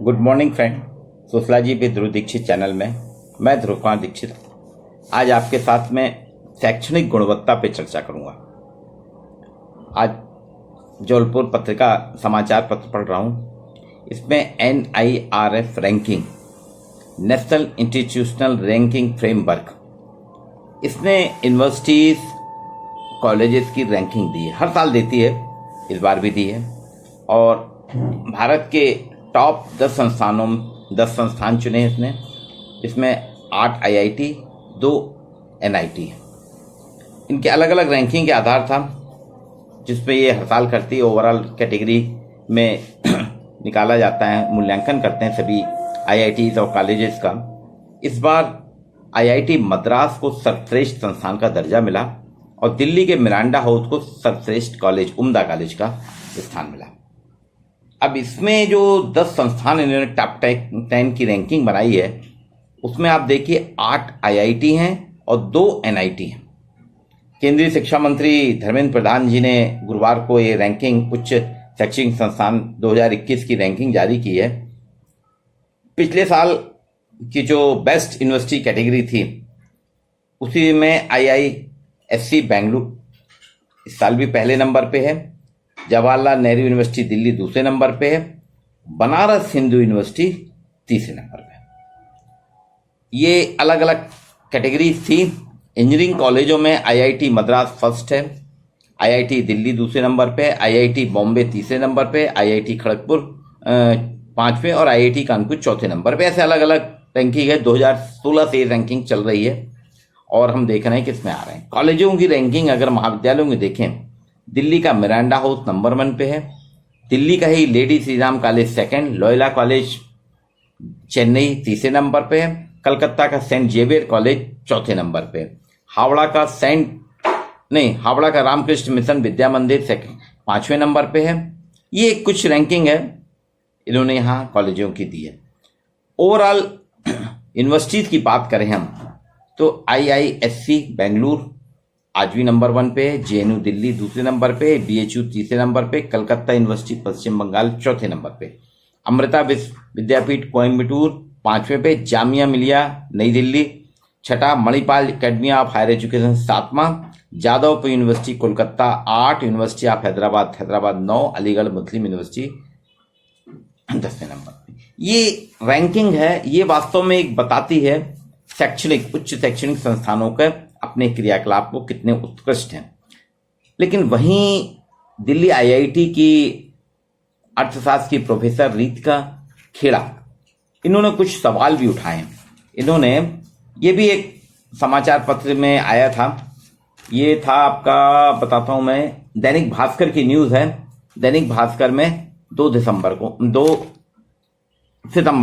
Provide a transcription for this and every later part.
Good morning friend. Sociology with Dhruv Dikshit channel में मैं ध्रुव कुमार दीक्षित आज आपके साथ में शैक्षणिक गुणवत्ता पे चर्चा करूंगा। आज जबलपुर पत्रिका समाचार पत्र पढ़ रहा हूं। इसमें NIRF ranking, national institutional ranking framework, इसने यूनिवर्सिटीज कॉलेजेस की रैंकिंग दी है। हर साल देती है, इस बार भी दी है। और भारत के टॉप 10 संस्थान चुने हैं इसने। इसमें 8 IIT, 2 NIT है। इनके अलग अलग रैंकिंग के आधार था जिसपे ये हर साल करती है। ओवरऑल कैटेगरी में निकाला जाता है, मूल्यांकन करते हैं सभी IITs और कॉलेजेस का। इस बार IIT मद्रास को सर्वश्रेष्ठ संस्थान का दर्जा मिला और दिल्ली के मिरांडा हाउस को सर्वश्रेष्ठ कॉलेज, उम्दा कॉलेज का स्थान मिला। अब इसमें जो 10 संस्थान इन्होंने टॉप 10 की रैंकिंग बनाई है, उसमें आप देखिए 8 IIT हैं और 2 NIT हैं। केंद्रीय शिक्षा मंत्री धर्मेंद्र प्रधान जी ने गुरुवार को ये रैंकिंग, उच्च शैक्षणिक संस्थान 2021 की रैंकिंग जारी की है। पिछले साल की जो बेस्ट यूनिवर्सिटी कैटेगरी थी, उसी में IISc बेंगलुरु इस साल भी पहले नंबर पे है। जवाहरलाल नेहरू यूनिवर्सिटी दिल्ली दूसरे नंबर पे है। बनारस हिंदू यूनिवर्सिटी तीसरे नंबर पे है। ये अलग अलग कैटेगरी थी। इंजीनियरिंग कॉलेजों में IIT मद्रास फर्स्ट है, IIT दिल्ली दूसरे नंबर पे है, IIT बॉम्बे तीसरे नंबर पे, IIT खड़गपुर पांचवें और IIT कानपुर चौथे नंबर पे। ऐसे अलग अलग रैंकिंग है। 2016 से रैंकिंग चल रही है और हम देख रहे हैं किसमें आ रहे हैं। कॉलेजों की रैंकिंग अगर महाविद्यालयों में देखें, दिल्ली का मिरांडा हाउस नंबर 1 पे है। दिल्ली का ही lady Shri Ram college second, Loyola college Chennai तीसरे नंबर पे है। कलकत्ता का सेंट जेवियर कॉलेज चौथे नंबर पे है। हावड़ा का रामकृष्ण मिशन विद्या मंदिर सेकंड 5वें नंबर पे है। ये कुछ रैंकिंग है इन्होंने यहाँ कॉलेजों की दी है। ओवरऑल यूनिवर्सिटीज की बात करें हम तो IISc बेंगलुरु आज भी नंबर 1 पे है, JNU दिल्ली दूसरे नंबर पे, BHU तीसरे नंबर पे, कलकत्ता यूनिवर्सिटी पश्चिम बंगाल चौथे नंबर पे, अमृता विद्यापीठ कोयम्बटूर 5वें पे, जामिया मिलिया नई दिल्ली छठा, Manipal academy of higher education 7वां, Jadavpur university Kolkata 8, university of Hyderabad 9, Aligarh Muslim university 10वें नंबर पे। ये रैंकिंग है, ये वास्तव में एक बताती है उच्च शैक्षणिक संस्थानों के अपने क्रियाकलाप को कितने उत्कृष्ट हैं। लेकिन वहीं दिल्ली IIT की अर्थशास्त्र की प्रोफेसर रीतिका खेड़ा, इन्होंने कुछ सवाल भी उठाए हैं। इन्होंने, ये भी एक समाचार पत्र में आया था, ये था आपका, बताता हूं मैं, दैनिक भास्कर की न्यूज है। दैनिक भास्कर में 2 सितंबर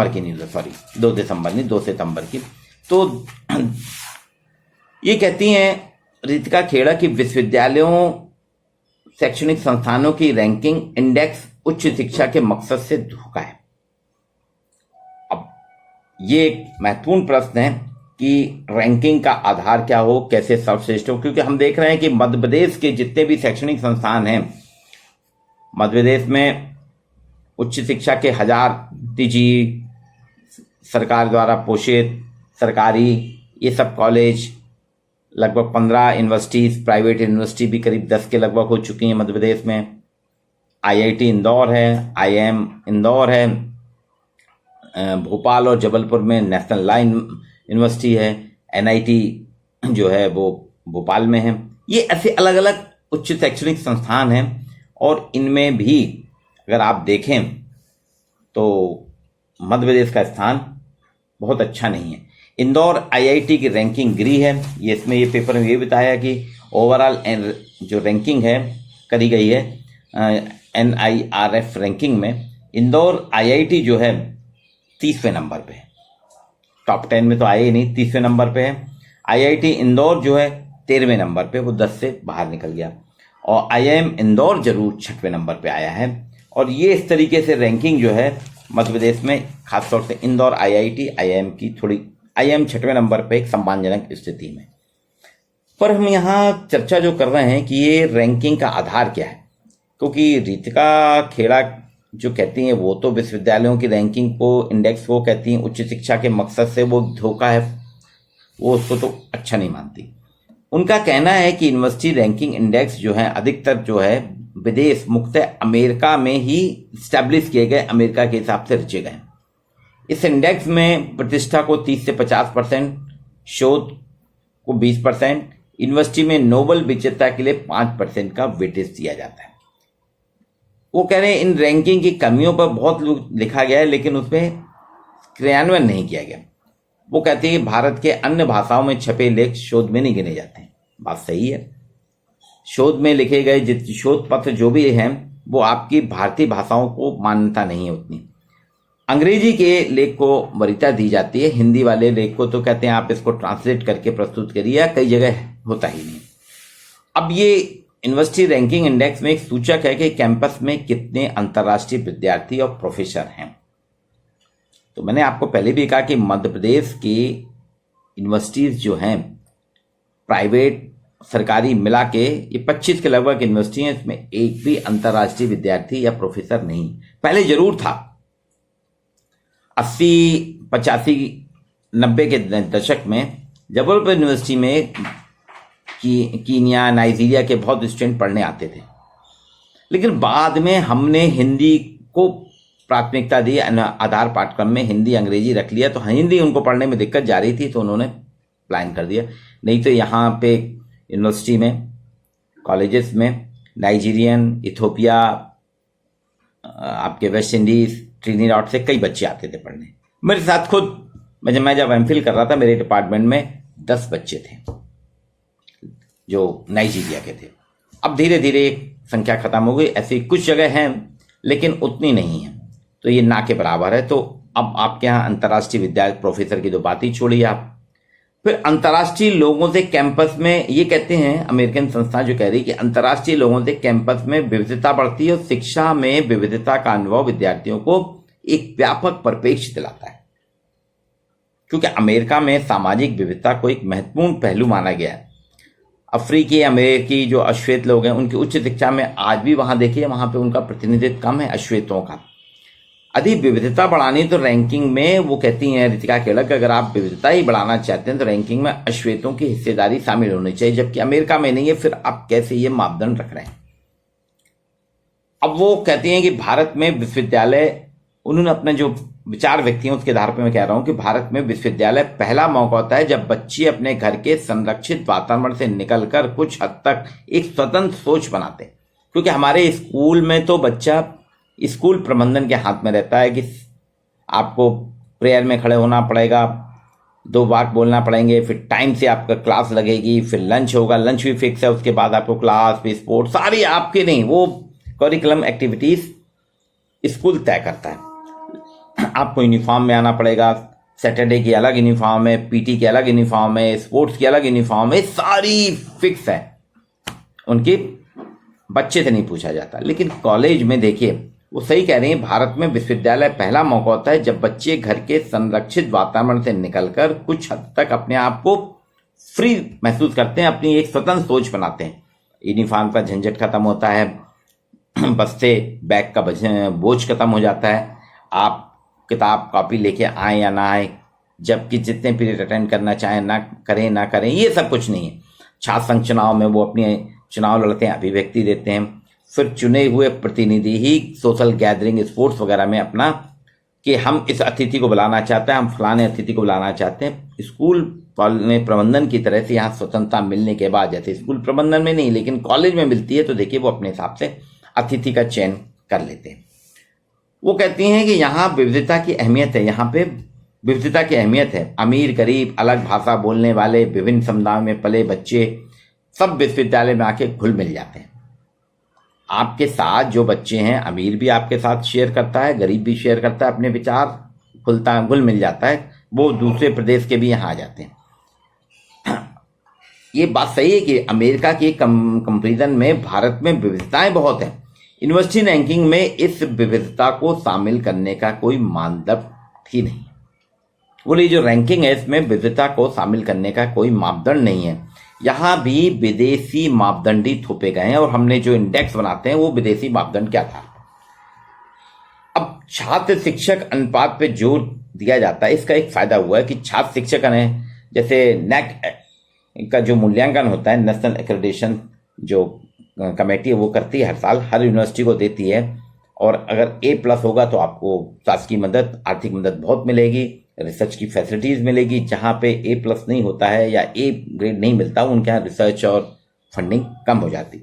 की न्यूज है, सॉरी 2 दिसंबर नहीं 2 सितंबर की। तो ये कहती हैं रीतिका खेड़ा की विश्वविद्यालयों, शैक्षणिक संस्थानों की रैंकिंग इंडेक्स उच्च शिक्षा के मकसद से धोखा है। अब ये एक महत्वपूर्ण प्रश्न है कि रैंकिंग का आधार क्या हो, कैसे सर्वश्रेष्ठ हो, क्योंकि हम देख रहे हैं कि मध्य प्रदेश के जितने भी शैक्षणिक संस्थान हैं, मध्य प्रदेश में उच्च शिक्षा के 1000 TG सरकार द्वारा पोषित सरकारी ये सब कॉलेज, लगभग 15 यूनिवर्सिटीज, प्राइवेट यूनिवर्सिटी भी करीब 10 के लगभग हो चुकी हैं मध्य प्रदेश में। IIT इंदौर है, IIM इंदौर है, भोपाल और जबलपुर में नेशनल लॉ यूनिवर्सिटी है, NIT जो है वो भोपाल में है। ये ऐसे अलग अलग उच्च शैक्षणिक संस्थान हैं और इनमें भी अगर आप देखें तो मध्य प्रदेश का स्थान बहुत अच्छा नहीं है। इंदौर IIT की रैंकिंग गिरी है। ये इसमें ये पेपर में ये बताया कि ओवरऑल जो रैंकिंग है करी गई है NIRF रैंकिंग में, इंदौर IIT जो है 30वें नंबर पे है। टॉप 10 में तो आए ही नहीं, 30वें नंबर पे है। IIT इंदौर जो है 13वें नंबर पे, वो 10 से बाहर निकल गया। और IIM इंदौर जरूर 6वें नंबर पे आया है। और ये इस तरीके से रैंकिंग जो है मध्य प्रदेश में, खासतौर से इंदौर IIT IIM की थोड़ी, IIM 6वें नंबर पे एक सम्मानजनक स्थिति में। पर हम यहाँ चर्चा जो कर रहे हैं कि ये रैंकिंग का आधार क्या है, क्योंकि रीतिका खेड़ा जो कहती हैं वो तो विश्वविद्यालयों की रैंकिंग को, इंडेक्स को कहती हैं उच्च शिक्षा के मकसद से वो धोखा है, वो उसको तो अच्छा नहीं मानती। उनका कहना है कि यूनिवर्सिटी रैंकिंग इंडेक्स जो है अधिकतर जो है विदेश मुख्यतः अमेरिका में ही स्टैब्लिश किए गए, अमेरिका के हिसाब से रचे गए। इस इंडेक्स में प्रतिष्ठा को 30 से 50%, शोध को 20%, यूनिवर्सिटी में नोबल विजेता के लिए 5% का वेटेज दिया जाता है। वो कह रहे हैं इन रैंकिंग की कमियों पर बहुत लिखा गया है लेकिन उसमें क्रियान्वयन नहीं किया गया। वो कहते हैं भारत के अन्य भाषाओं में छपे लेख शोध में नहीं गिने जाते। बात सही है, शोध में लिखे गए शोध पत्र जो भी हैं वो आपकी भारतीय भाषाओं को मान्यता नहीं है उतनी। अंग्रेजी के लेख को वरीयता दी जाती है, हिंदी वाले लेख को तो कहते हैं आप इसको ट्रांसलेट करके प्रस्तुत करिए, कई जगह होता ही नहीं। अब ये यूनिवर्सिटी रैंकिंग इंडेक्स में एक सूचक है कि कैंपस में कितने अंतर्राष्ट्रीय विद्यार्थी और प्रोफेसर हैं। तो मैंने आपको पहले भी कहा कि मध्य प्रदेश की यूनिवर्सिटीज जो हैं प्राइवेट सरकारी मिला के ये 25 के लगभग यूनिवर्सिटी हैं, इसमें एक भी अंतर्राष्ट्रीय विद्यार्थी या प्रोफेसर नहीं। पहले जरूर था, 80, 85, 90 के दशक में जबलपुर यूनिवर्सिटी में कीनिया, नाइजीरिया के बहुत स्टूडेंट पढ़ने आते थे, लेकिन बाद में हमने हिंदी को प्राथमिकता दी, आधार पाठ्यक्रम में हिंदी अंग्रेजी रख लिया, तो हिंदी उनको पढ़ने में दिक्कत जा रही थी तो उन्होंने प्लान कर दिया। नहीं तो यहाँ पे यूनिवर्सिटी में, कॉलेजेस में नाइजीरियन, इथोपिया, आपके वेस्ट इंडीज, ट्रिनिडाड से कई बच्चे आते थे पढ़ने। मेरे साथ खुद मैं जब एमफिल कर रहा था मेरे डिपार्टमेंट में 10 बच्चे थे जो नाइजीरिया के थे। अब धीरे धीरे संख्या खत्म हो गई, ऐसी कुछ जगह हैं लेकिन उतनी नहीं है, तो ये ना के बराबर है। तो अब आपके यहाँ अंतर्राष्ट्रीय विद्यार्थी प्रोफेसर की तो बात ही छोड़िए आप। फिर अंतर्राष्ट्रीय लोगों से कैंपस में, ये कहते हैं अमेरिकन संस्था जो कह रही है कि अंतर्राष्ट्रीय लोगों से कैंपस में विविधता बढ़ती है और शिक्षा में विविधता का अनुभव विद्यार्थियों को एक व्यापक परिप्रेक्ष्य दिलाता है, क्योंकि अमेरिका में सामाजिक विविधता को एक महत्वपूर्ण पहलू माना गया है। अफ्रीकी, अमेरिकी जो अश्वेत लोग हैं उनकी उच्च शिक्षा में आज भी वहां देखिए वहां पे उनका प्रतिनिधित्व कम है अश्वेतों का। अधिक विविधता बढ़ानी तो रैंकिंग में, वो कहती हैं रितिका केलक, अगर आप विविधता ही बढ़ाना चाहते हैं तो रैंकिंग में अश्वेतों की हिस्सेदारी शामिल होनी चाहिए, जबकि अमेरिका में नहीं है। फिर आप कैसे ये मापदंड रख रहे हैं? अब वो कहती हैं कि भारत में विश्वविद्यालय, उन्होंने अपने जो विचार व्यक्ति हैं उसके आधार पर मैं कह रहा हूं कि भारत में विश्वविद्यालय पहला मौका होता है जब बच्चे अपने घर के संरक्षित वातावरण से निकलकर कुछ हद तक एक स्वतंत्र सोच बनाते हैं। क्योंकि हमारे स्कूल में तो बच्चा स्कूल प्रबंधन के हाथ में रहता है कि आपको प्रेयर में खड़े होना पड़ेगा, 2 वाक्य बोलना पड़ेंगे, फिर टाइम से आपका क्लास लगेगी, फिर लंच होगा, लंच भी फिक्स है, उसके बाद आपको क्लास, फिर स्पोर्ट्स, सारी आपके नहीं, वो करिकुलम एक्टिविटीज स्कूल तय करता है। आपको यूनिफॉर्म में आना पड़ेगा, सैटरडे की अलग यूनिफॉर्म है, पीटी की अलग यूनिफॉर्म है, स्पोर्ट्स की अलग यूनिफॉर्म है, सारी फिक्स है, उनकी बच्चे से नहीं पूछा जाता। लेकिन कॉलेज में देखिए वो सही कह रही हैं, भारत में विश्वविद्यालय पहला मौका होता है जब बच्चे घर के संरक्षित वातावरण से निकलकर कुछ हद तक अपने आप को फ्री महसूस करते हैं, अपनी एक स्वतंत्र सोच बनाते हैं। यूनिफॉर्म का झंझट खत्म होता है, बस से बैग का बोझ खत्म हो जाता है, आप किताब कॉपी लेके आए या ना आए, जबकि जितने पीरियड अटेंड करना चाहें ना करें, ये सब कुछ नहीं है। छात्र संघ चुनाव में वो अपने चुनाव लड़ते हैं, अभिव्यक्ति देते हैं, फिर चुने हुए प्रतिनिधि ही सोशल गैदरिंग, स्पोर्ट्स वगैरह में अपना कि हम इस अतिथि को बुलाना चाहते हैं, हम फलाने अतिथि को बुलाना चाहते हैं। स्कूल में प्रबंधन की तरह से यहाँ स्वतंत्रता मिलने के बाद, जैसे स्कूल प्रबंधन में नहीं लेकिन कॉलेज में मिलती है, तो देखिए वो अपने हिसाब से अतिथि का चयन कर लेते हैं। वो कहती हैं कि यहाँ विविधता की अहमियत है, यहाँ पे विविधता की अहमियत है। अमीर गरीब, अलग भाषा बोलने वाले, विभिन्न समुदायों में पले बच्चे सब विश्वविद्यालय में आके घुल मिल जाते हैं। आपके साथ जो बच्चे हैं, अमीर भी आपके साथ शेयर करता है, गरीब भी शेयर करता है अपने विचार, घुल मिल जाता है, वो दूसरे प्रदेश के भी यहाँ आ जाते हैं। ये बात सही है कि अमेरिका के कंपैरिजन में भारत में विविधताएं बहुत हैं। यूनिवर्सिटी रैंकिंग में इस विविधता को शामिल करने का कोई मानदंड ही नहीं। बोले जो रैंकिंग है इसमें विविधता को शामिल करने का कोई मापदंड नहीं है। यहाँ भी विदेशी मापदंड ही थोपे गए हैं और हमने जो इंडेक्स बनाते हैं वो विदेशी मापदंड क्या था। छात्र शिक्षक अनुपात पे जोर दिया जाता है। इसका एक फायदा हुआ है कि छात्र शिक्षक ने, जैसे नेक का जो मूल्यांकन होता है, नेशनल एक्रेडिटेशन जो कमेटी है वो करती है हर साल, हर यूनिवर्सिटी को देती है। और अगर A+ होगा तो आपको शासकीय मदद, आर्थिक मदद बहुत मिलेगी, रिसर्च की फैसिलिटीज मिलेगी। जहाँ पे A+ नहीं होता है या A ग्रेड नहीं मिलता, उनके यहाँ रिसर्च और फंडिंग कम हो जाती।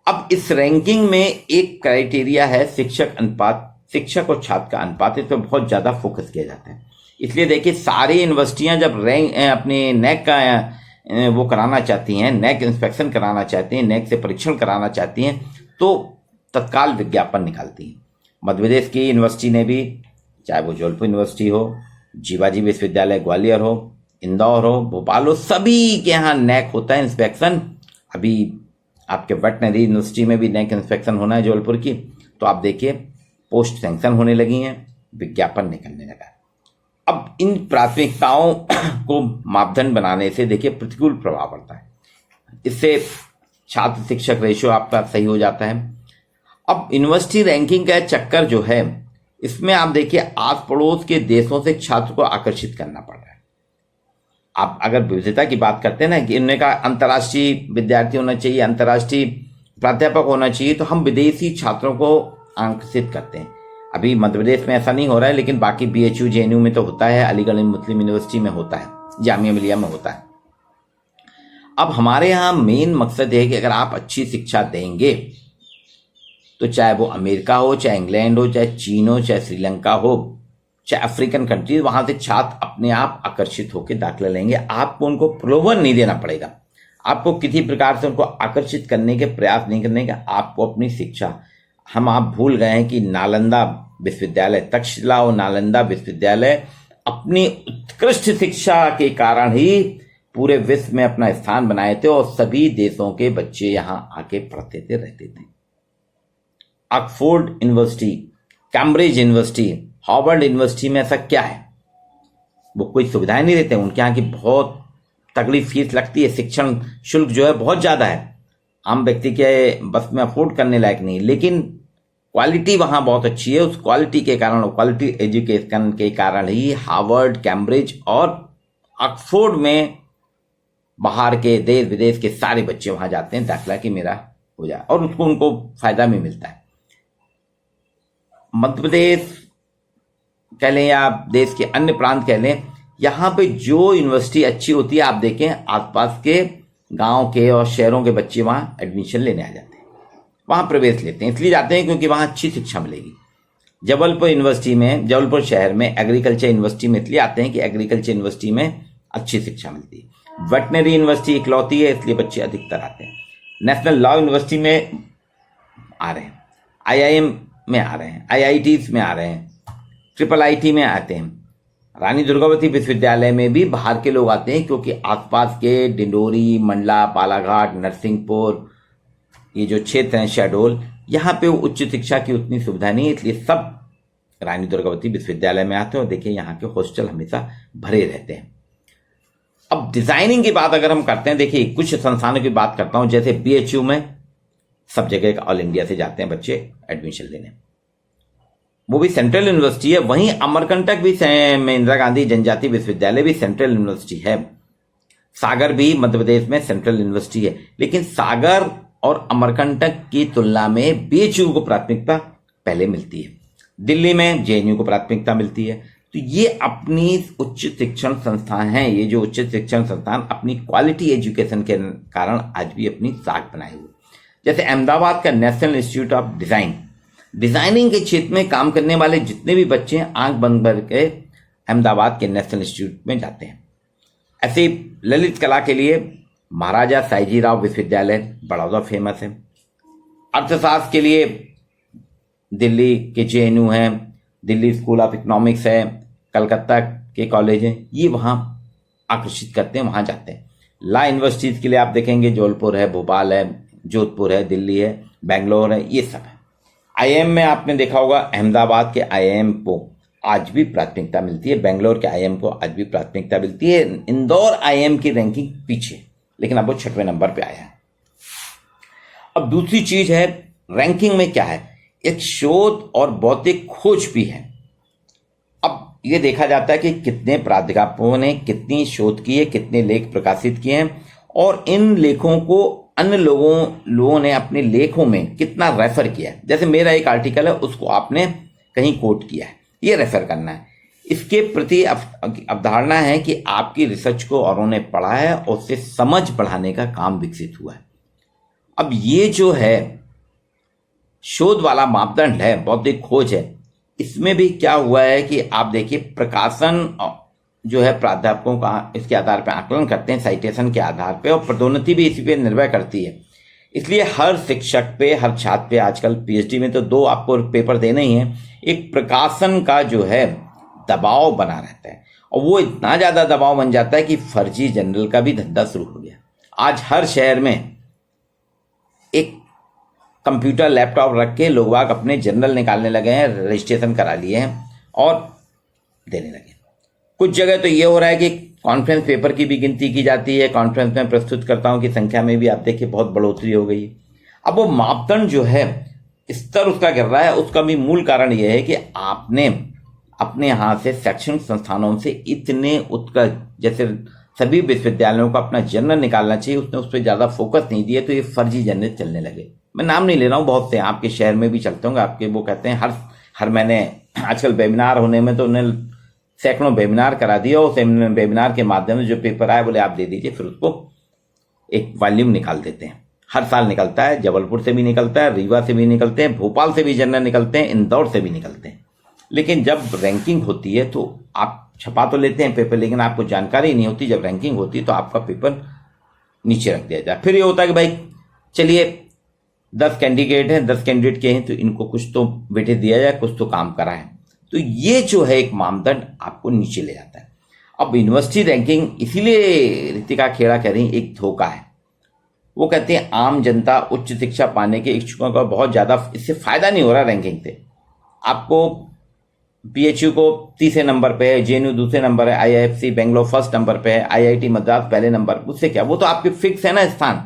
अब इस रैंकिंग में एक क्राइटेरिया है शिक्षक अनुपात, शिक्षक और छात्र का अनुपात। इस पर बहुत ज्यादा फोकस किया जाता है। इसलिए देखिए, सारी यूनिवर्सिटियां जब रैंक अपने नेक का वो कराना चाहती हैं, नेक इंस्पेक्शन कराना चाहती हैं, नेक से परीक्षण कराना चाहती हैं, तो तत्काल विज्ञापन निकालती हैं। मध्य प्रदेश की यूनिवर्सिटी ने भी, चाहे वो जबलपुर यूनिवर्सिटी हो, जीवाजी विश्वविद्यालय ग्वालियर हो, इंदौर हो, भोपाल हो, सभी के यहाँ नेक होता है इंस्पेक्शन। अभी आपके वेटनरी यूनिवर्सिटी में भी नेक इंस्पेक्शन होना है जबलपुर की। तो आप देखिए, पोस्ट सैंक्शन होने लगी हैं, विज्ञापन निकलने लगा है। अब इन प्राथमिकताओं को मापदंड बनाने से देखिए प्रतिकूल प्रभाव पड़ता है। इससे छात्र शिक्षक रेशियो आपका सही हो जाता है। अब यूनिवर्सिटी रैंकिंग का चक्कर जो है, इसमें आप देखिए आस पड़ोस के देशों से छात्र को आकर्षित करना पड़ रहा है। आप अगर विविधता की बात करते हैं ना, कि इनने कहा अंतर्राष्ट्रीय विद्यार्थी होना चाहिए, अंतर्राष्ट्रीय प्राध्यापक होना चाहिए, तो हम विदेशी छात्रों को आकर्षित करते हैं। अभी मध्य प्रदेश में ऐसा नहीं हो रहा है, लेकिन बाकी BHU JNU में तो होता है, अलीगढ़ मुस्लिम यूनिवर्सिटी में होता है, जामिया मिलिया में होता है। अब हमारे यहाँ मेन मकसद है कि अगर आप अच्छी शिक्षा देंगे तो चाहे वो अमेरिका हो, चाहे इंग्लैंड हो, चाहे चीन हो, चाहे श्रीलंका हो, चाहे अफ्रीकन कंट्रीज, वहां से छात्र अपने आप आकर्षित होकर दाखिला लेंगे। आपको उनको प्रलोभन नहीं देना पड़ेगा, आपको किसी प्रकार से उनको आकर्षित करने के प्रयास नहीं करने का। आपको अपनी शिक्षा, आप भूल गए हैं कि नालंदा विश्वविद्यालय, तक्षशिला और नालंदा विश्वविद्यालय अपनी उत्कृष्ट शिक्षा के कारण ही पूरे विश्व में अपना स्थान बनाए थे और सभी देशों के बच्चे यहां आके पढ़ते थे, रहते थे। Oxford university, Cambridge university, Harvard university में ऐसा क्या है? वो कोई सुविधाएं नहीं देते। उनके यहाँ की बहुत तगड़ी फीस लगती है, शिक्षण शुल्क जो है बहुत ज्यादा है, आम व्यक्ति के बस में अफोर्ड करने लायक नहीं। लेकिन क्वालिटी वहां बहुत अच्छी है। उस क्वालिटी के कारण, क्वालिटी एजुकेशन के कारण ही हार्वर्ड, कैम्ब्रिज और ऑक्सफोर्ड में बाहर के देश विदेश के सारे बच्चे वहां जाते हैं दाखिला कि मेरा हो जाए, और उसको उनको फायदा भी मिलता है। मध्य प्रदेश कह लें या देश के अन्य प्रांत कह लें, यहाँ पे जो यूनिवर्सिटी अच्छी होती है, आप देखें आसपास के गांव के और शहरों के बच्चे वहां एडमिशन लेने आ जाते हैं, वहां प्रवेश लेते हैं। इसलिए जाते हैं क्योंकि वहां अच्छी शिक्षा मिलेगी। जबलपुर यूनिवर्सिटी में, जबलपुर शहर में एग्रीकल्चर यूनिवर्सिटी में इसलिए आते हैं कि एग्रीकल्चर यूनिवर्सिटी में अच्छी शिक्षा मिलती है। वेटनरी यूनिवर्सिटी इकलौती है, इसलिए बच्चे अधिकतर आते हैं। नेशनल लॉ यूनिवर्सिटी में आ रहे हैं, IIM में आ रहे हैं, IITs में आ रहे हैं, IIIT में आते हैं। रानी दुर्गावती विश्वविद्यालय में भी बाहर के लोग आते हैं, क्योंकि आसपास के डिंडोरी, मंडला, बालाघाट, नरसिंहपुर, ये जो क्षेत्र हैं शहडोल, यहाँ पे उच्च शिक्षा की उतनी सुविधा नहीं है, इसलिए सब रानी दुर्गावती विश्वविद्यालय में आते हैं। और देखिए यहाँ के हॉस्टल हमेशा भरे रहते हैं। अब डिजाइनिंग की बात अगर हम करते हैं, देखिए कुछ संस्थानों की बात करता हूं, जैसे BHU में सब जगह ऑल इंडिया से जाते हैं बच्चे एडमिशन लेने, वो भी सेंट्रल यूनिवर्सिटी है। वहीं अमरकंटक भी में इंदिरा गांधी जनजातीय विश्वविद्यालय भी सेंट्रल यूनिवर्सिटी है। सागर भी मध्य प्रदेश में सेंट्रल यूनिवर्सिटी है। लेकिन सागर और अमरकंटक की तुलना में BHU को प्राथमिकता पहले मिलती है, दिल्ली में JNU को प्राथमिकता मिलती है। तो ये अपनी उच्च शिक्षण संस्थान हैं, ये जो उच्च शिक्षण संस्थान अपनी क्वालिटी एजुकेशन के कारण आज भी अपनी साख बनाए हुए। जैसे अहमदाबाद का नेशनल इंस्टीट्यूट ऑफ डिजाइनिंग के क्षेत्र में काम करने वाले जितने भी बच्चे हैं, आंख बंद करके अहमदाबाद के नेशनल इंस्टीट्यूट में जाते हैं। ऐसे ललित कला के लिए महाराजा साईजीराव विश्वविद्यालय बड़ौदा फेमस है। अर्थशास्त्र के लिए दिल्ली के JNU है, दिल्ली स्कूल ऑफ इकोनॉमिक्स है, कलकत्ता के कॉलेज हैं, ये वहां आकर्षित करते हैं, वहां जाते हैं। लॉ यूनिवर्सिटीज के लिए आप देखेंगे जबलपुर है, भोपाल है, जोधपुर है, दिल्ली है, बेंगलोर है, ये सब है। IIM में आपने देखा होगा, अहमदाबाद के IIM को आज भी प्राथमिकता मिलती है, बेंगलोर के IIM को आज भी प्राथमिकता मिलती है। इंदौर IIM की रैंकिंग पीछे, लेकिन अब वो 6वें नंबर पे आया है। अब दूसरी चीज है रैंकिंग में क्या है, एक शोध और बौद्धिक खोज भी है। अब ये देखा जाता है कि कितने प्राध्यापकों ने कितनी शोध की है, कितने लेख प्रकाशित किए हैं, और इन लेखों को अन्य लोगों ने अपने लेखों में कितना रेफर किया है। जैसे मेरा एक आर्टिकल है, उसको आपने कहीं कोट किया है, ये रेफर करना है। इसके प्रति अवधारणा है कि आपकी रिसर्च को औरों ने पढ़ा है और उससे समझ बढ़ाने का काम विकसित हुआ है। अब ये जो है शोध वाला मापदंड है, बौद्धिक खोज है, इसमें भी क्या हुआ है कि आप देखिए प्रकाशन जो है प्राध्यापकों का इसके आधार पर आकलन करते हैं, साइटेशन के आधार पे, और पदोन्नति भी इसी पे निर्भर करती है। इसलिए हर शिक्षक पे, हर छात्र पे आजकल पीएचडी में तो 2 आपको पेपर देने ही हैं, एक प्रकाशन का जो है दबाव बना रहता है, और वो इतना ज़्यादा दबाव बन जाता है कि फर्जी जर्नल का भी धंधा शुरू हो गया। आज हर शहर में एक कंप्यूटर लैपटॉप रख के लोग अपने जर्नल निकालने लगे हैं, रजिस्ट्रेशन करा लिए हैं और देने लगे। कुछ जगह तो ये हो रहा है कि कॉन्फ्रेंस पेपर की भी गिनती की जाती है, कॉन्फ्रेंस में प्रस्तुतकर्ताओं की संख्या में भी आप देखिए बहुत बढ़ोतरी हो गई है। अब वो मापदंड जो है, स्तर उसका गिर रहा है, उसका भी मूल कारण यह है कि आपने अपने यहाँ से शैक्षणिक संस्थानों से इतने उत्कर्ष, जैसे सभी विश्वविद्यालयों को अपना जर्नल निकालना चाहिए, उसने उस पर ज़्यादा फोकस नहीं दिया, तो ये फर्जी जर्नल चलने लगे। मैं नाम नहीं ले रहा हूँ, बहुत से आपके शहर में भी चलते होंगे, आपके वो कहते हैं हर महीने आजकल वेबिनार होने में तो उन्हें सैकड़ों वेबिनार करा दिया, और वेबिनार के माध्यम से जो पेपर आए बोले आप दे दीजिए, फिर उसको एक वॉल्यूम निकाल देते हैं। हर साल निकलता है, जबलपुर से भी निकलता है, रीवा से भी निकलते हैं, भोपाल से भी जर्नल निकलते हैं, इंदौर से भी निकलते हैं। लेकिन जब रैंकिंग होती है तो आप छपा तो लेते हैं पेपर, लेकिन आपको जानकारी नहीं होती। जब रैंकिंग होती है तो आपका पेपर नीचे रख दिया जाए। फिर ये होता है कि भाई चलिए 10 कैंडिडेट हैं, 10 कैंडिडेट के हैं, तो इनको कुछ तो वेटेज दिया जाए, कुछ तो काम कराएं। तो ये जो है एक मानदंड आपको नीचे ले जाता है। अब यूनिवर्सिटी रैंकिंग, इसीलिए रितिका खेड़ा कह रही एक धोखा है। वो कहते हैं आम जनता उच्च शिक्षा पाने के इच्छुकों का बहुत ज़्यादा इससे फायदा नहीं हो रहा रैंकिंग से। आपको पीएचयू को तीसरे नंबर पे है, जेएनयू दूसरे नंबर है, आईआईएफसी बेंगलोर फर्स्ट नंबर पे है, आईआईटी मद्रास पहले नंबर। उससे क्या, वो तो आपके फिक्स है ना स्थान,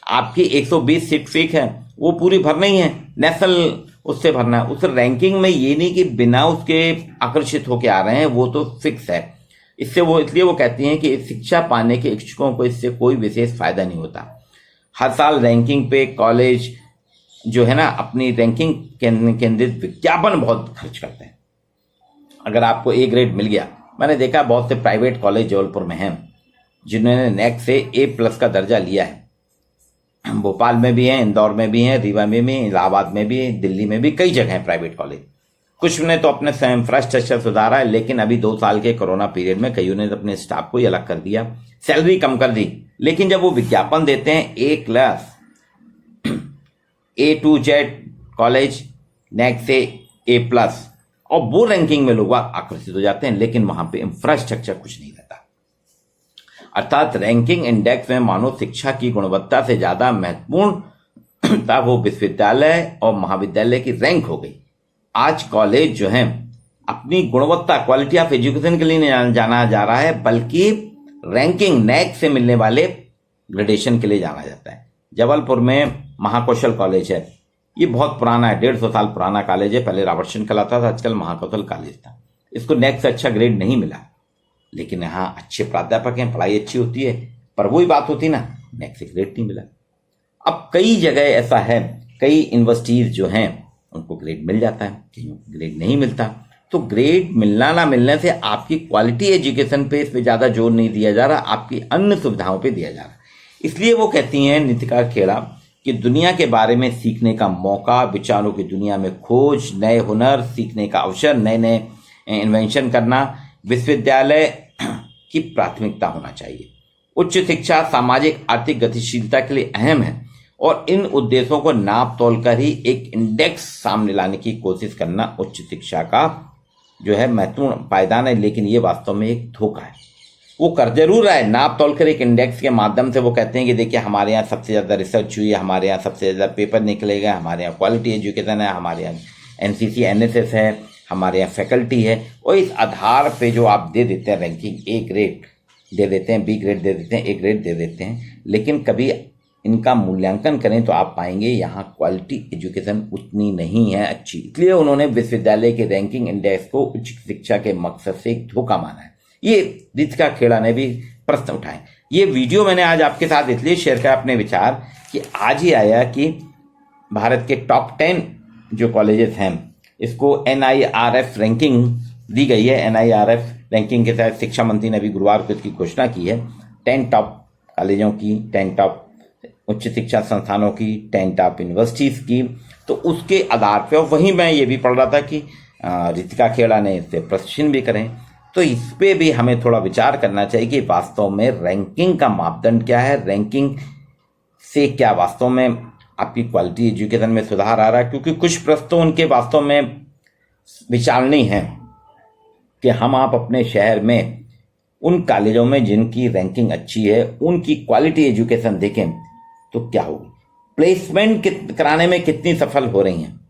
आपकी 120 सीट फिक्स है, वो पूरी भरना ही है, नेशनल उससे भरना है। उस रैंकिंग में ये नहीं कि बिना उसके आकर्षित होके आ रहे हैं, वो तो फिक्स है। इसलिए वो कहती हैं कि शिक्षा पाने के इच्छुकों को इससे कोई विशेष फायदा नहीं होता। हर साल रैंकिंग पे कॉलेज जो है ना अपनी रैंकिंग केंद्रित विज्ञापन बहुत खर्च करते हैं। अगर आपको ए ग्रेड मिल गया, मैंने देखा बहुत से प्राइवेट कॉलेज जबलपुर में हैं जिन्होंने नेक से A+ का दर्जा लिया है। भोपाल में भी हैं, इंदौर में भी हैं, रीवा में भी, इलाहाबाद में भी, दिल्ली में भी, कई जगह हैं प्राइवेट कॉलेज। कुछ ने तो अपने इंफ्रास्ट्रक्चर सुधारा है, लेकिन अभी 2 साल के कोरोना पीरियड में कईयों ने अपने स्टाफ को ही अलग कर दिया, सैलरी कम कर दी। लेकिन जब वो विज्ञापन देते हैं A+ A to Z college NAAC से A+, और वो रैंकिंग में लोग आकर्षित हो जाते हैं, लेकिन वहां पे इंफ्रास्ट्रक्चर कुछ नहीं रहता। अर्थात रैंकिंग इंडेक्स में मानव शिक्षा की गुणवत्ता से ज्यादा महत्वपूर्ण वो विश्वविद्यालय और महाविद्यालय की रैंक हो गई। आज कॉलेज जो है अपनी गुणवत्ता, क्वालिटी ऑफ एजुकेशन के लिए नहीं जाना जा रहा है, बल्कि रैंकिंग नैक से मिलने वाले ग्रेडेशन के लिए जाना जाता है। जबलपुर में महाकौशल कॉलेज है, ये बहुत पुराना है, 150 साल पुराना कॉलेज है। पहले रॉबर्टसन कहलाता था, आजकल महाकौशल कॉलेज था। इसको नेक्स्ट से अच्छा ग्रेड नहीं मिला, लेकिन यहाँ अच्छे प्राध्यापक हैं, पढ़ाई अच्छी होती है, पर वही बात होती ना, नेक्स्ट से ग्रेड नहीं मिला। अब कई जगह ऐसा है, कई यूनिवर्सिटीज जो हैं उनको ग्रेड मिल जाता है, कहीं ग्रेड नहीं मिलता। तो ग्रेड मिलना ना मिलने से आपकी क्वालिटी एजुकेशन पे इस पर ज़्यादा जोर नहीं दिया जा रहा, आपकी अन्य सुविधाओं पे दिया जा रहा। इसलिए वो कहती हैं नितिका खेड़ा कि दुनिया के बारे में सीखने का मौका, विचारों की दुनिया में खोज, नए हुनर सीखने का अवसर, नए नए इन्वेंशन करना विश्वविद्यालय की प्राथमिकता होना चाहिए। उच्च शिक्षा सामाजिक आर्थिक गतिशीलता के लिए अहम है, और इन उद्देश्यों को नाप तोल कर ही एक इंडेक्स सामने लाने की कोशिश करना उच्च शिक्षा का जो है महत्वपूर्ण पायदान है। लेकिन ये वास्तव में एक धोखा है। वो कर जरूर रहा है, नाप तोल कर एक इंडेक्स के माध्यम से वो कहते हैं कि देखिए हमारे यहाँ सबसे ज़्यादा रिसर्च हुई है, हमारे यहाँ सबसे ज़्यादा पेपर निकले गए, हमारे यहाँ क्वालिटी एजुकेशन है, हमारे यहाँ NCC NSS है, हमारे यहाँ फैकल्टी है। और इस आधार पे जो आप दे देते हैं रैंकिंग, A ग्रेड दे देते हैं, B ग्रेड दे देते हैं, A ग्रेड दे देते हैं, लेकिन कभी इनका मूल्यांकन करें तो आप पाएंगे यहाँ क्वालिटी एजुकेशन उतनी नहीं है अच्छी। इसलिए उन्होंने विश्वविद्यालय के रैंकिंग इंडेक्स को उच्च शिक्षा के मकसद से एक धोखा माना है। ये रितिका खेड़ा ने भी प्रश्न उठाए। ये वीडियो मैंने आज आपके साथ इसलिए शेयर किया अपने विचार कि आज ही आया कि भारत के टॉप 10 जो कॉलेजेस हैं इसको NIRF रैंकिंग दी गई है। NIRF रैंकिंग के तहत शिक्षा मंत्री ने अभी गुरुवार को इसकी घोषणा की है। 10 टॉप कॉलेजों की, 10 टॉप उच्च शिक्षा संस्थानों की, 10 टॉप यूनिवर्सिटीज की। तो उसके आधार पर, और वहीं मैं ये भी पढ़ रहा था कि रितिका खेड़ा ने इससे प्रश्न भी करें, तो इस पे भी हमें थोड़ा विचार करना चाहिए कि वास्तव में रैंकिंग का मापदंड क्या है, रैंकिंग से क्या वास्तव में आपकी क्वालिटी एजुकेशन में सुधार आ रहा है। क्योंकि कुछ प्रश्न तो उनके वास्तव में विचारणीय हैं कि हम आप अपने शहर में उन कॉलेजों में जिनकी रैंकिंग अच्छी है उनकी क्वालिटी एजुकेशन देखें तो क्या होगी, प्लेसमेंट कराने में कितनी सफल हो रही हैं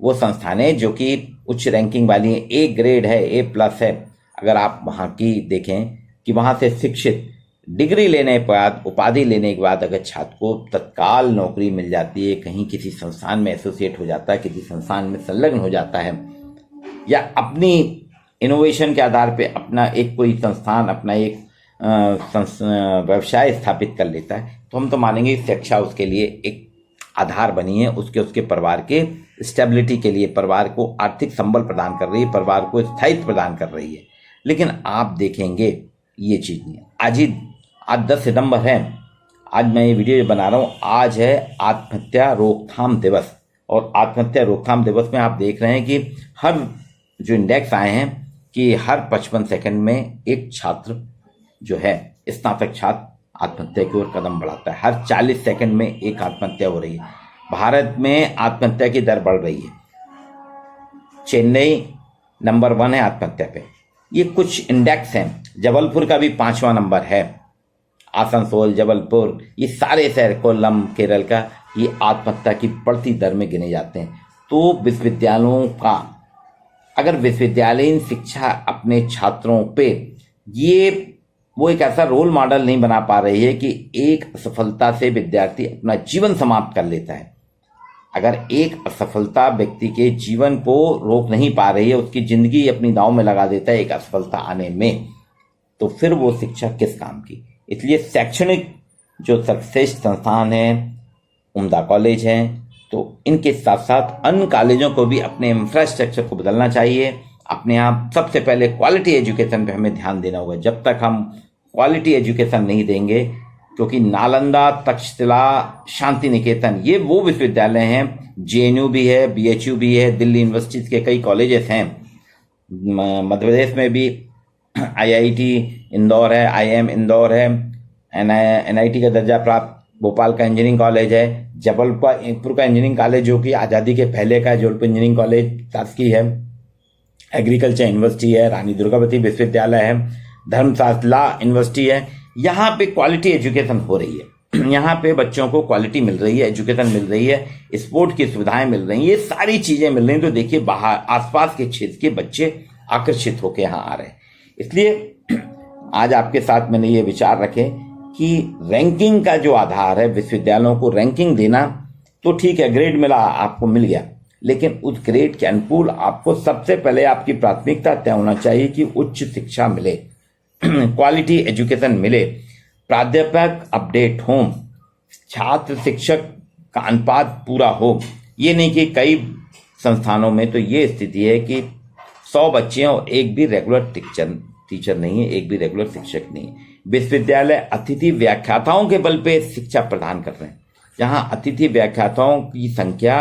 वो संस्थानें जो कि उच्च रैंकिंग वाली हैं, A ग्रेड है, A+ है। अगर आप वहाँ की देखें कि वहाँ से शिक्षित डिग्री लेने के बाद, उपाधि लेने के बाद अगर छात्र को तत्काल नौकरी मिल जाती है, कहीं किसी संस्थान में एसोसिएट हो जाता है, किसी संस्थान में संलग्न हो जाता है, या अपनी इनोवेशन के आधार पे अपना एक कोई संस्थान, अपना एक व्यवसाय स्थापित कर लेता है, तो हम तो मानेंगे शिक्षा उसके लिए एक आधार बनी है, उसके परिवार के स्टेबिलिटी के लिए, परिवार को आर्थिक संबल प्रदान कर रही है, परिवार को स्थायित्व प्रदान कर रही है। लेकिन आप देखेंगे ये चीज़ नहीं। आज 10 सितंबर है, आज मैं ये वीडियो बना रहा हूँ, आज है आत्महत्या रोकथाम दिवस। और आत्महत्या रोकथाम दिवस में आप देख रहे हैं कि हर जो इंडेक्स आए हैं कि हर 55 सेकंड में एक छात्र जो है, स्नातक छात्र आत्महत्या की ओर कदम बढ़ाता है। हर 40 सेकंड में एक आत्महत्या हो रही है। भारत में आत्महत्या की दर बढ़ रही है। चेन्नई नंबर 1 है आत्महत्या पे। ये कुछ इंडेक्स हैं। जबलपुर का भी 5वां नंबर है। आसनसोल, जबलपुर, ये सारे शहर, कोल्लम केरल का, ये आत्महत्या की बढ़ती दर में गिने जाते हैं। तो विश्वविद्यालयों का, अगर विश्वविद्यालयीन शिक्षा अपने छात्रों पे वो एक ऐसा रोल मॉडल नहीं बना पा रही है कि एक असफलता से विद्यार्थी अपना जीवन समाप्त कर लेता है। अगर एक असफलता व्यक्ति के जीवन को रोक नहीं पा रही है, उसकी जिंदगी अपनी दांव में लगा देता है एक असफलता आने में, तो फिर वो शिक्षा किस काम की। इसलिए शैक्षणिक जो सर्वश्रेष्ठ संस्थान हैं, उम्दा कॉलेज हैं, तो इनके साथ साथ अन्य कॉलेजों को भी अपने इंफ्रास्ट्रक्चर को बदलना चाहिए। अपने यहाँ सबसे पहले क्वालिटी एजुकेशन पे हमें ध्यान देना होगा। जब तक हम क्वालिटी एजुकेशन नहीं देंगे, क्योंकि नालंदा, तक्षशिला, शांति निकेतन, ये वो विश्वविद्यालय हैं, JNU भी है, BHU भी है, दिल्ली यूनिवर्सिटीज के कई कॉलेजेस हैं। मध्य प्रदेश में भी IIT इंदौर है, IIM इंदौर है, NIT का दर्जा प्राप्त भोपाल का इंजीनियरिंग कॉलेज है, जबलपुर का इंजीनियरिंग कॉलेज जो कि आज़ादी के पहले का जबलपुर इंजीनियरिंग कॉलेज शासकीय है, एग्रीकल्चर यूनिवर्सिटी है, रानी दुर्गावती विश्वविद्यालय है, धर्मशाला यूनिवर्सिटी है। यहाँ पे क्वालिटी एजुकेशन हो रही है। यहाँ पे बच्चों को क्वालिटी मिल रही है, एजुकेशन मिल रही है, स्पोर्ट की सुविधाएं मिल रही हैं, ये सारी चीजें मिल रही हैं। तो देखिए बाहर आसपास के क्षेत्र के बच्चे आकर्षित होकर यहाँ आ रहे हैं। इसलिए आज आपके साथ मैंने ये विचार रखे कि रैंकिंग का जो आधार है, विश्वविद्यालयों को रैंकिंग देना तो ठीक है, ग्रेड मिला, आपको मिल गया, लेकिन उस ग्रेड के अनुकूल आपको सबसे पहले आपकी प्राथमिकता तय होना चाहिए कि उच्च शिक्षा मिले, क्वालिटी एजुकेशन मिले, प्राध्यापक अपडेट हो, छात्र शिक्षक का अनुपात पूरा हो। ये नहीं कि कई संस्थानों में तो ये स्थिति है कि 100 बच्चे हैं और एक भी रेगुलर टीचर नहीं है, एक भी रेगुलर शिक्षक नहीं है। विश्वविद्यालय अतिथि व्याख्याताओं के बल पे शिक्षा प्रदान कर रहे हैं। जहाँ अतिथि व्याख्याताओं की संख्या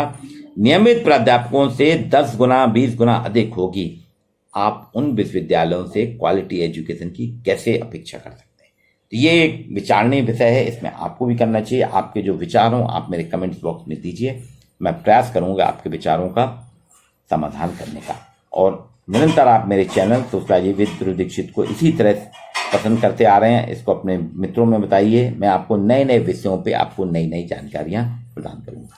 नियमित प्राध्यापकों से 10 गुना 20 गुना अधिक होगी, आप उन विश्वविद्यालयों से क्वालिटी एजुकेशन की कैसे अपेक्षा कर सकते हैं। तो ये एक विचारणीय विषय है, इसमें आपको भी करना चाहिए। आपके जो विचार हों आप मेरे कमेंट्स बॉक्स में दीजिए, मैं प्रयास करूंगा आपके विचारों का समाधान करने का। और निरंतर आप मेरे channel sociology with Dhruv Dixit को इसी तरह पसंद करते आ रहे हैं, इसको अपने मित्रों में बताइए। मैं आपको नए नए विषयों पे आपको नई नई जानकारियां प्रदान करूंगा।